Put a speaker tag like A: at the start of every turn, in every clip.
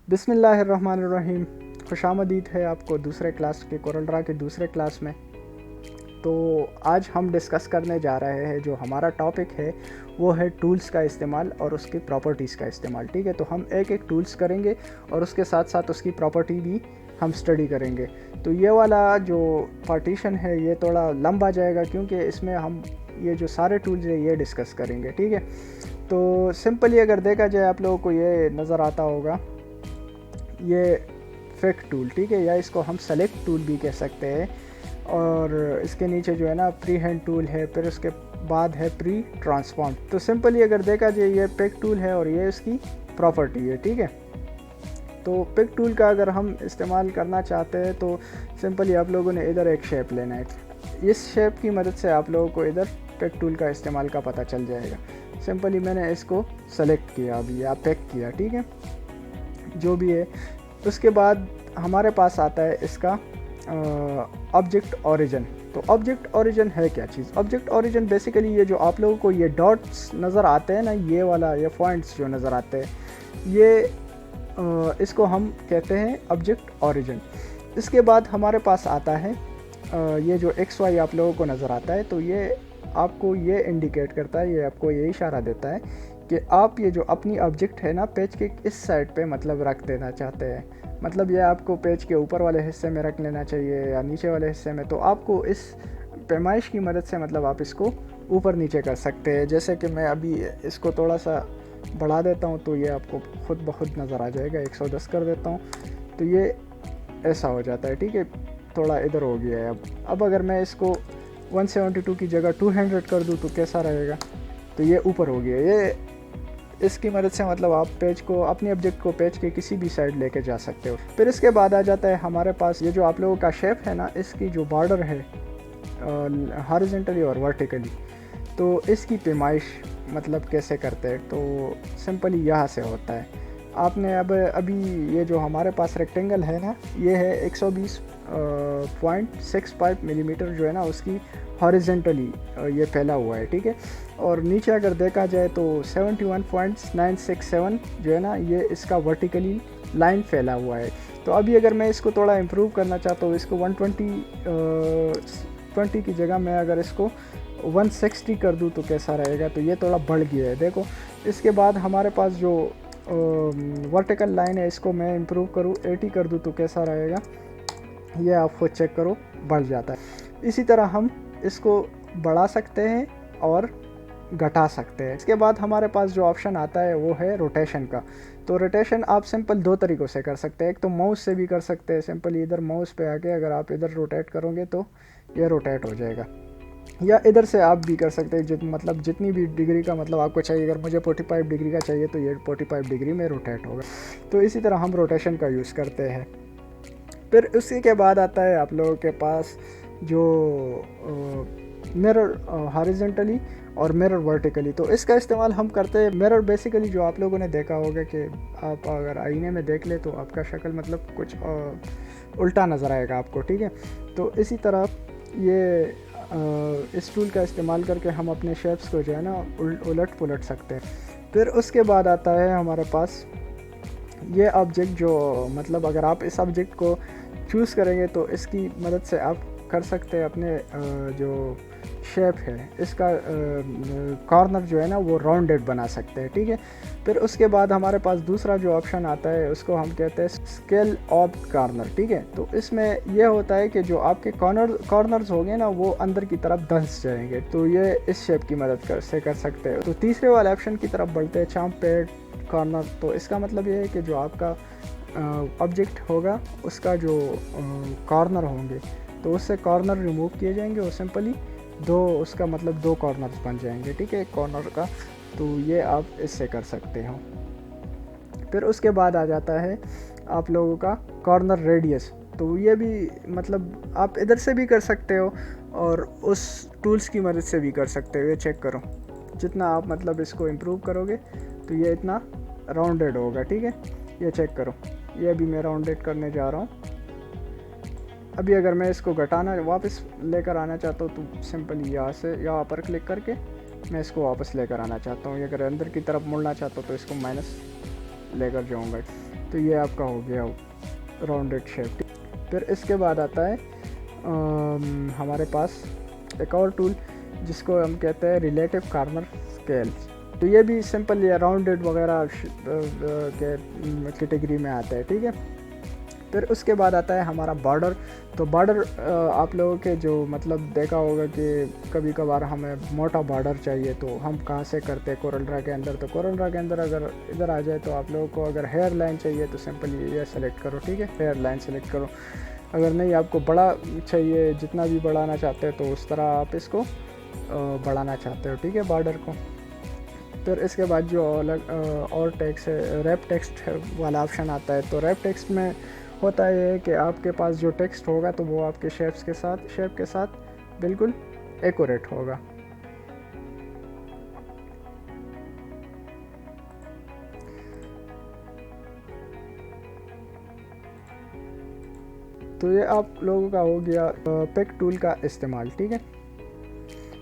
A: बिस्मिल्लाहिर्रहमानिर्रहीम। खुशामदीद है आपको दूसरे क्लास के कोरल ड्रा के दूसरे क्लास में। तो आज हम डिस्कस करने जा रहे हैं, जो हमारा टॉपिक है वो है टूल्स का इस्तेमाल और उसकी प्रॉपर्टीज़ का इस्तेमाल। ठीक है, तो हम एक एक टूल्स करेंगे और उसके साथ साथ उसकी प्रॉपर्टी भी हम स्टडी करेंगे। तो ये वाला जो पार्टीशन है ये थोड़ा लंबा जाएगा, क्योंकि इसमें हम ये जो सारे टूल्स है ये डिस्कस करेंगे। ठीक है, तो सिंपली अगर देखा जाए आप लोगों को ये नज़र आता होगा, ये फिक टूल, ठीक है, या इसको हम सेलेक्ट टूल भी कह सकते हैं। और इसके नीचे जो है ना प्री हैंड टूल है, फिर उसके बाद है प्री ट्रांसफॉर्म। तो सिंपली अगर देखा जाए ये पिक टूल है और ये इसकी प्रॉपर्टी है। ठीक है, तो पिक टूल का अगर हम इस्तेमाल करना चाहते हैं तो सिंपली आप लोगों ने इधर एक शेप लेना है। इस शेप की मदद से आप लोगों को इधर पिक टूल का इस्तेमाल का पता चल जाएगा। सिंपली मैंने इसको सेलेक्ट किया अभी या पिक किया, ठीक है, जो भी है। उसके बाद हमारे पास आता है इसका ऑब्जेक्ट ओरिजिन। तो ऑब्जेक्ट ओरिजिन है क्या चीज़? ऑब्जेक्ट ओरिजिन बेसिकली ये जो आप लोगों को ये डॉट्स नज़र आते हैं ना, ये वाला ये पॉइंट्स जो नज़र आते हैं, ये इसको हम कहते हैं ऑब्जेक्ट ओरिजिन। इसके बाद हमारे पास आता है ये जो एक्स वाई आप लोगों को नज़र आता है, तो ये आपको ये इंडिकेट करता है, ये आपको ये इशारा देता है कि आप ये जो अपनी ऑब्जेक्ट है ना पेज के इस साइड पे मतलब रख देना चाहते हैं। मतलब ये आपको पेज के ऊपर वाले हिस्से में रख लेना चाहिए या नीचे वाले हिस्से में। तो आपको इस पैमाइश की मदद से मतलब आप इसको ऊपर नीचे कर सकते हैं। जैसे कि मैं अभी इसको थोड़ा सा बढ़ा देता हूँ तो ये आपको खुद ब खुद नज़र आ जाएगा। 110 कर देता हूँ तो ये ऐसा हो जाता है। ठीक है, थोड़ा इधर हो गया है। अब अगर मैं इसको 172 की जगह 200 कर दूँ तो कैसा रहेगा? तो ये ऊपर हो गया। ये इसकी मदद से मतलब आप पेज को, अपनी ऑब्जेक्ट को पेज के किसी भी साइड लेके जा सकते हो। फिर इसके बाद आ जाता है हमारे पास ये जो आप लोगों का शेप है ना, इसकी जो बॉर्डर है हॉरिजॉन्टली और वर्टिकली, तो इसकी पैमाइश मतलब कैसे करते हैं? तो सिंपली यहाँ से होता है। आपने अब अभी ये जो हमारे पास रेक्टेंगल है ना, ये है 120.65 मिलीमीटर जो है ना उसकी हॉरिजेंटली ये फैला हुआ है। ठीक है, और नीचे अगर देखा जाए तो 71.967 जो है ना ये इसका वर्टिकली लाइन फैला हुआ है। तो अभी अगर मैं इसको थोड़ा इम्प्रूव करना चाहता हूँ, इसको 120 की जगह मैं अगर इसको 160 कर दूँ तो कैसा रहेगा? तो ये थोड़ा बढ़ गया है, देखो। इसके बाद हमारे पास जो वर्टिकल लाइन है, इसको मैं इम्प्रूव करूँ 80 कर दूँ तो कैसा रहेगा? ये आप खुद चेक करो, बढ़ जाता है। इसी तरह हम इसको बढ़ा सकते हैं और घटा सकते हैं। इसके बाद हमारे पास जो ऑप्शन आता है वो है रोटेशन का। तो रोटेशन आप सिंपल दो तरीक़ों से कर सकते हैं। एक तो माउस से भी कर सकते हैं। सिंपली इधर माउस पे आके अगर आप इधर रोटेट करोगे तो ये रोटेट हो जाएगा, या इधर से आप भी कर सकते हैं। मतलब जितनी भी डिग्री का मतलब आपको चाहिए। अगर मुझे 45 डिग्री का चाहिए तो ये 45 डिग्री में रोटेट होगा। तो इसी तरह हम रोटेशन का यूज़ करते हैं। फिर उसी के बाद आता है आप लोगों के पास जो मिरर हॉरिजॉन्टली और मिरर वर्टिकली। तो इसका इस्तेमाल हम करते हैं। मिरर बेसिकली जो आप लोगों ने देखा होगा कि आप अगर आईने में देख ले तो आपका शक्ल मतलब कुछ उल्टा नज़र आएगा आपको। ठीक है, तो इसी तरह ये इस टूल का इस्तेमाल करके हम अपने शेप्स को जो है ना उलट पुलट सकते हैं। फिर उसके बाद आता है हमारे पास ये ऑब्जेक्ट, जो मतलब अगर आप इस ऑब्जेक्ट को चूज़ करेंगे तो इसकी मदद से आप कर सकते हैं अपने जो शेप है इसका कॉर्नर जो है ना वो राउंडेड बना सकते हैं। ठीक है, फिर उसके बाद हमारे पास दूसरा जो ऑप्शन आता है उसको हम कहते हैं स्केल ऑफ कॉर्नर। ठीक है, तो इसमें यह होता है कि जो आपके कॉर्नर्स होंगे ना वो अंदर की तरफ धंस जाएंगे। तो ये इस शेप की मदद से कर सकते हैं। तो तीसरे वाले ऑप्शन की तरफ बढ़ते हैं, चाम्पेड कॉर्नर। तो इसका मतलब ये है कि जो आपका ऑब्जेक्ट होगा उसका जो कॉर्नर होंगे तो उससे कॉर्नर रिमूव किए जाएंगे और सिंपली उसका मतलब दो कॉर्नर्स बन जाएंगे। ठीक है, एक कॉर्नर का। तो ये आप इससे कर सकते हो। फिर उसके बाद आ जाता है आप लोगों का कॉर्नर रेडियस। तो ये भी मतलब आप इधर से भी कर सकते हो और उस टूल्स की मदद से भी कर सकते हो। ये चेक करो, जितना आप मतलब इसको इम्प्रूव करोगे तो ये इतना राउंडेड होगा। ठीक है, ये चेक करो, ये भी मैं राउंडेड करने जा रहा हूँ। अभी अगर मैं इसको घटाना वापस लेकर आना चाहता हूँ तो सिंपली यहाँ से यहाँ पर क्लिक करके मैं इसको वापस लेकर आना चाहता हूँ। अगर अंदर की तरफ मुड़ना चाहता हूँ तो इसको माइनस लेकर जाऊँगा। तो ये आपका हो गया राउंडेड शेप। फिर इसके बाद आता है हमारे पास एक और टूल जिसको हम कहते हैं रिलेटिव कॉर्नर स्केल्स। तो ये भी सिंपल या राउंडेड वगैरह के कैटेगरी में आता है, ठीक है। फिर उसके बाद आता है हमारा बॉर्डर। तो बॉर्डर आप लोगों के जो मतलब देखा होगा कि कभी कभार हमें मोटा बॉर्डर चाहिए तो हम कहाँ से करते हैं कोरलड्रा के अंदर। तो कोरलड्रा के अंदर अगर इधर आ जाए तो आप लोगों को अगर हेयर लाइन चाहिए तो सिंपल ये सेलेक्ट करो, ठीक है, हेयर लाइन सेलेक्ट करो। अगर नहीं आपको बड़ा चाहिए, जितना भी बढ़ाना चाहते हैं तो उस तरह आप इसको बढ़ाना चाहते हो, ठीक है, बॉर्डर को। फिर इसके बाद जो अलग और टेक्स्ट है, रैप टेक्स्ट वाला ऑप्शन आता है। तो रैप टेक्स्ट में होता है कि आपके पास जो टेक्स्ट होगा तो वो आपके शेप के साथ बिल्कुल एक्यूरेट होगा। तो ये आप लोगों का हो गया पिक टूल का इस्तेमाल, ठीक है।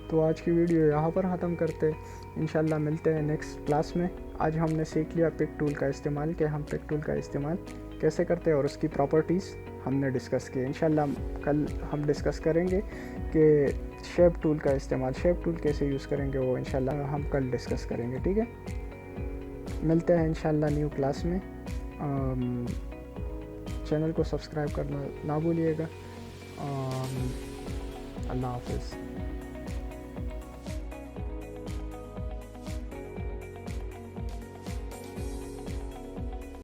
A: तो आज की वीडियो यहाँ पर ख़त्म करते हैं, इंशाल्लाह मिलते हैं नेक्स्ट क्लास में। आज हमने सीख लिया पिक टूल का इस्तेमाल, कि हम पिक टूल का इस्तेमाल कैसे करते हैं और उसकी प्रॉपर्टीज़ हमने डिस्कस की। इंशाल्लाह कल हम डिस्कस करेंगे कि शेप टूल का इस्तेमाल, शेप टूल कैसे यूज़ करेंगे, वो इंशाल्लाह हम कल डिस्कस करेंगे, ठीक है। मिलते हैं इंशाल्लाह न्यू क्लास में। चैनल को सब्सक्राइब करना ना भूलिएगा। अल्लाह हाफ़िज़।